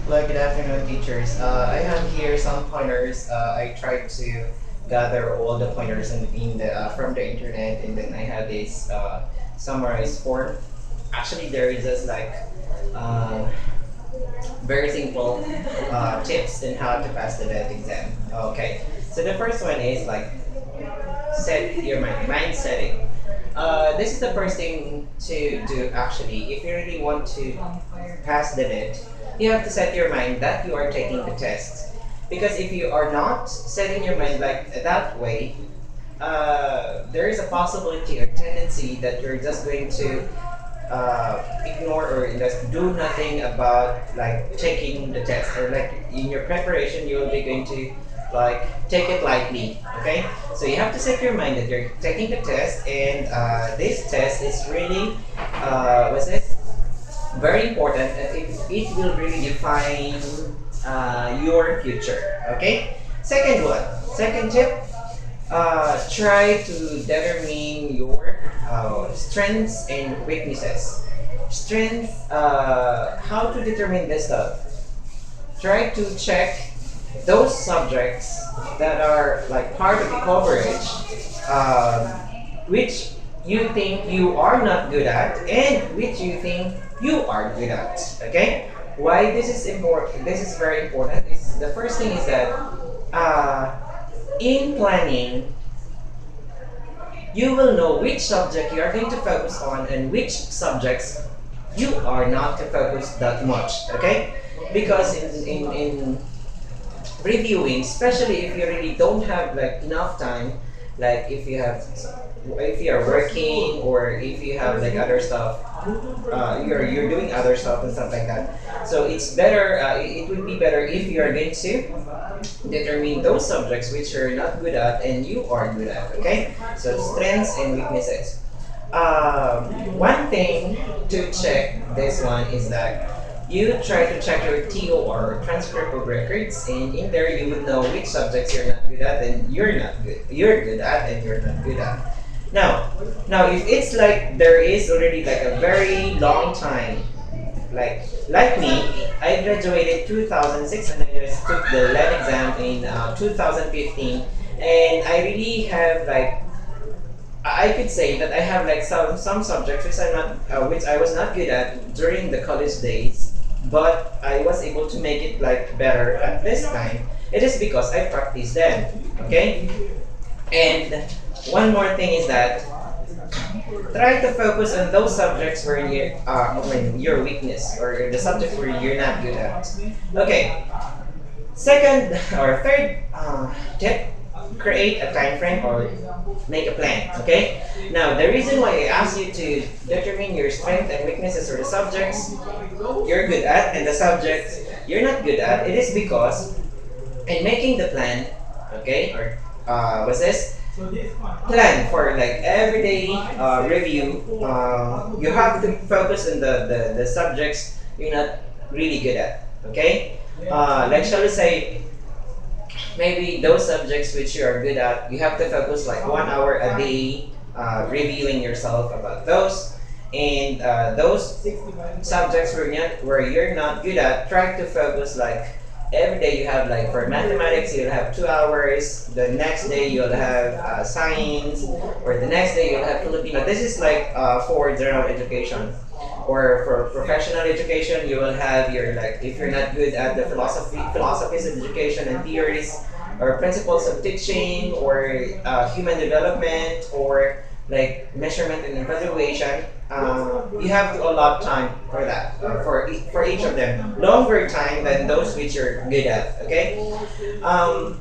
Well, good afternoon, teachers. I have here some pointers. I tried to gather all the pointers in the from the internet, and then I have this summarized form. Actually, there is just like uh, very simple tips on how to pass the DET exam. Okay, so the first one is like set your mind setting. This is the first thing to do actually. If you really want to pass the DET, you have to set your mind that you are taking the test. Because if you are not setting your mind like that way, there is a possibility or tendency that you're just going to ignore or just do nothing about like taking the test, or like in your preparation you will be going to like take it lightly. Okay, so you have to set your mind that you're taking the test, and this test is really what's this very important, and it will really define your future. Okay, second tip, try to determine your strengths and weaknesses. Strength, how to determine this stuff? Try to check those subjects that are like part of the coverage, um, which you think you are not good at, and which you think you are good at. Okay, why this is important? This is very important. The first thing is that uh, in planning, you will know which subject you are going to focus on and which subjects you are not to focus that much. Okay, because in reviewing, especially if you really don't have like enough time, like if you are working or if you have like other stuff, you're doing other stuff and stuff like that. So it's better. It would be better if you are going to determine those subjects which you're not good at and you are good at. Okay, so strengths and weaknesses. One thing to check this one is that you try to check your TOR, transcript of records, and in there you would know which subjects you're not good at and you're good at and you're not good at. Now, if it's like there is already like a very long time, like me, I graduated 2006 and I just took the LET exam in 2015, and I really have like I could say that I have like some subjects which I was not good at during the college days, but I was able to make it like better at this time. It is because I practiced them. Okay, and one more thing is that try to focus on those subjects where when your weakness or the subjects where you're not good at. Okay, second or third tip, create a time frame or make a plan. Okay, now the reason why I asked you to determine your strength and weaknesses or the subjects you're good at and the subjects you're not good at, it is because in making the plan, okay, or what's this plan for like everyday review, you have to focus on the subjects you're not really good at. Okay, like shall we say, maybe those subjects which you are good at, you have to focus like 1 hour a day reviewing yourself about those. And those subjects where you're not good at, try to focus like every day. You have like for mathematics, you'll have 2 hours. The next day you'll have science, or the next day you'll have Filipino. This is like for general education. Or for professional education, you will have your like if you're not good at the philosophies of education and theories, or principles of teaching, or human development, or like measurement and evaluation. You have to allot time for that, for each of them, longer time than those which you're good at. Okay. Um,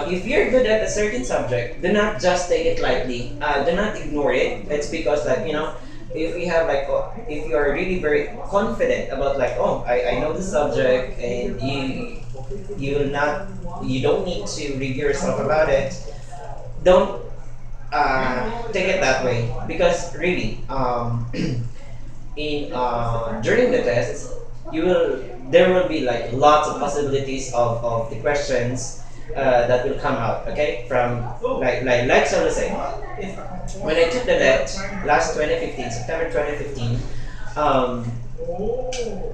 if you're good at a certain subject, do not just take it lightly. Do not ignore it. It's because like if you have like if you are really very confident about like, oh, I know the subject, and you don't need to review yourself about it. Don't take it that way, because really in during the tests there will be like lots of possibilities of the questions that will come out. Okay, from like so let's say when I took the LET last 2015, September 2015,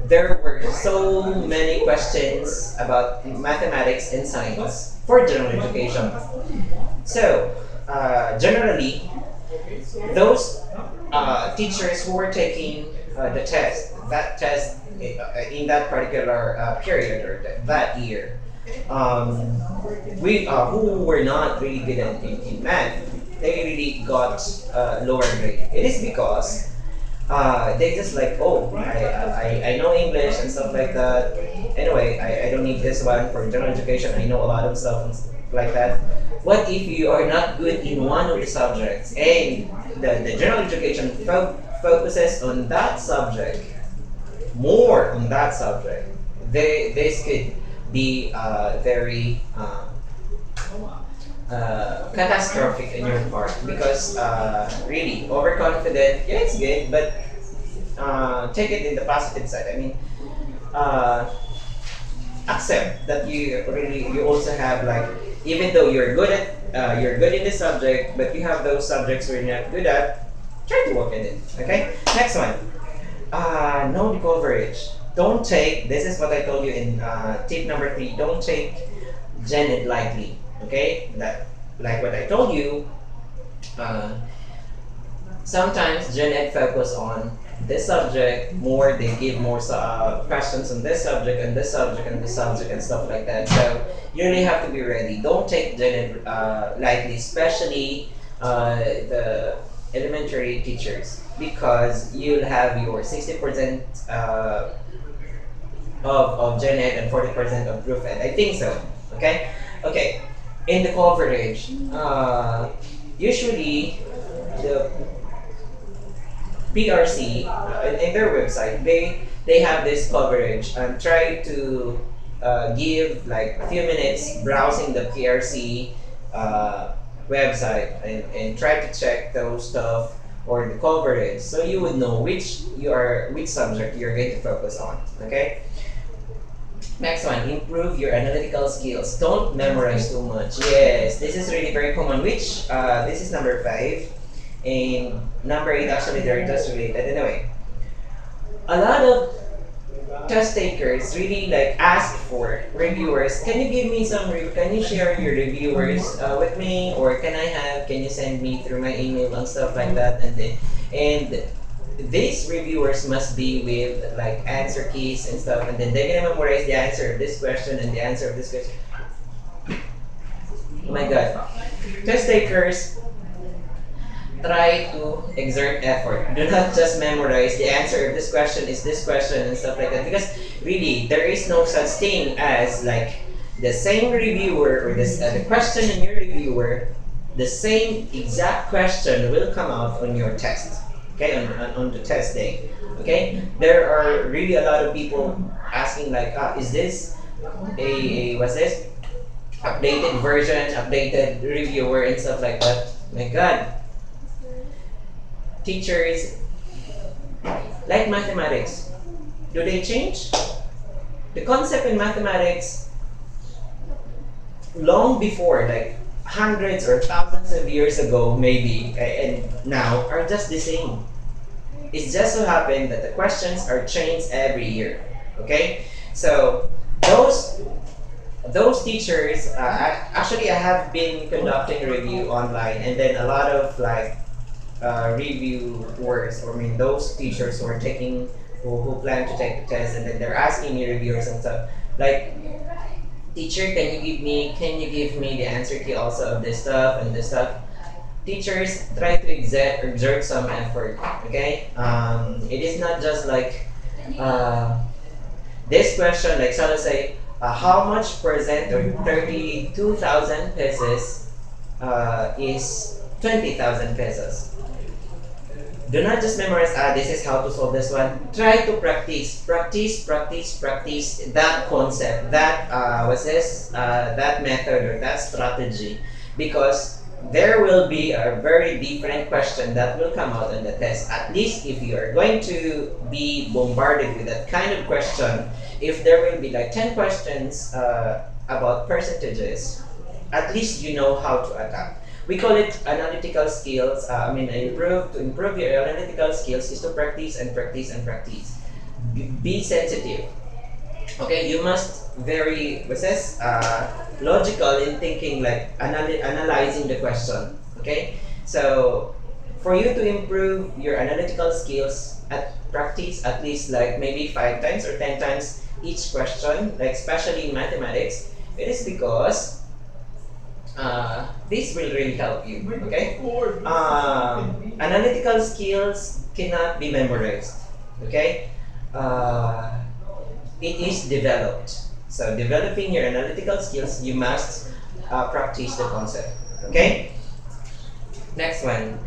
there were so many questions about mathematics and science for general education. So, generally, those teachers who were taking the test, that test in that particular period or that year, um, we who were not really good in math, they really got lower grade. It is because they just like, oh, I know English and stuff like that. Anyway, I don't need this one for general education. I know a lot of stuff and like that. What if you are not good in one of the subjects and the general education focuses on that subject, more on that subject? This could be very catastrophic in your part because really overconfident. Yeah, it's good, but take it in the positive side. I mean, uh, accept that you also have like, even though you're good in this subject, but you have those subjects where you're not good at. Try to work in it. Okay. Next one. No coverage. Don't take. This is what I told you in tip number 3. Don't take Gen Ed lightly. Okay, that like what I told you. Sometimes Gen Ed focus on this subject more. They give more questions on this subject and this subject and this subject and stuff like that. So you really have to be ready. Don't take Gen Ed lightly, especially the elementary teachers, because you'll have your 60% of Gen Ed and 40% of Group Ed. I think so. Okay. Okay. In the coverage, usually the PRC in their website, they have this coverage and try to give like a few minutes browsing the PRC website and try to check those stuff or the coverage, so you would know which subject you're going to focus on. Okay. Next one, improve your analytical skills. Don't memorize too much. Yes, this is really very common. Which this is number 5, and number 8 actually they're just related. Anyway, a lot of test takers really like ask for reviewers. Can you give me some? Can you share your reviewers with me, or can you send me through my email and stuff like that? And these reviewers must be with like answer keys and stuff, and then they're gonna memorize the answer of this question and the answer of this question. Oh my god. Test takers, try to exert effort. Do not just memorize the answer of this question is this question and stuff like that, because really there is no such thing as like the same reviewer or this the question in your reviewer, the same exact question will come out on your test. Okay, on the test day. Okay, there are really a lot of people asking like, is this a what's this updated version, updated reviewer and stuff like that? My God, teachers like mathematics. Do they change the concept in mathematics long before, like hundreds or thousands of years ago maybe, and now are just the same. It's just so happened that the questions are changed every year. Okay, so those teachers actually I have been conducting review online, and then a lot of like reviewers, or I mean those teachers who are taking who plan to take the test, and then they're asking me reviewers and stuff like, teacher, can you give me the answer key also of this stuff and this stuff? Teachers, try to exert some effort. Okay, it is not just like this question, like so let's say how much percent or 32,000 pesos is 20,000 pesos. Do not just memorize, this is how to solve this one. Try to practice that concept, that that method or that strategy, because there will be a very different question that will come out on the test. At least if you are going to be bombarded with that kind of question, if there will be like 10 questions about percentages, at least you know how to adapt. We call it analytical skills. To improve your analytical skills is to practice and practice and practice. be sensitive. Okay, you must very logical in thinking, like analyzing the question. Okay, so for you to improve your analytical skills, at practice at least like maybe 5 times or 10 times each question, like especially in mathematics. It is because this will really help you. Okay, analytical skills cannot be memorized. Okay, uh, it is developed. So developing your analytical skills, you must practice the concept. Okay. Next one.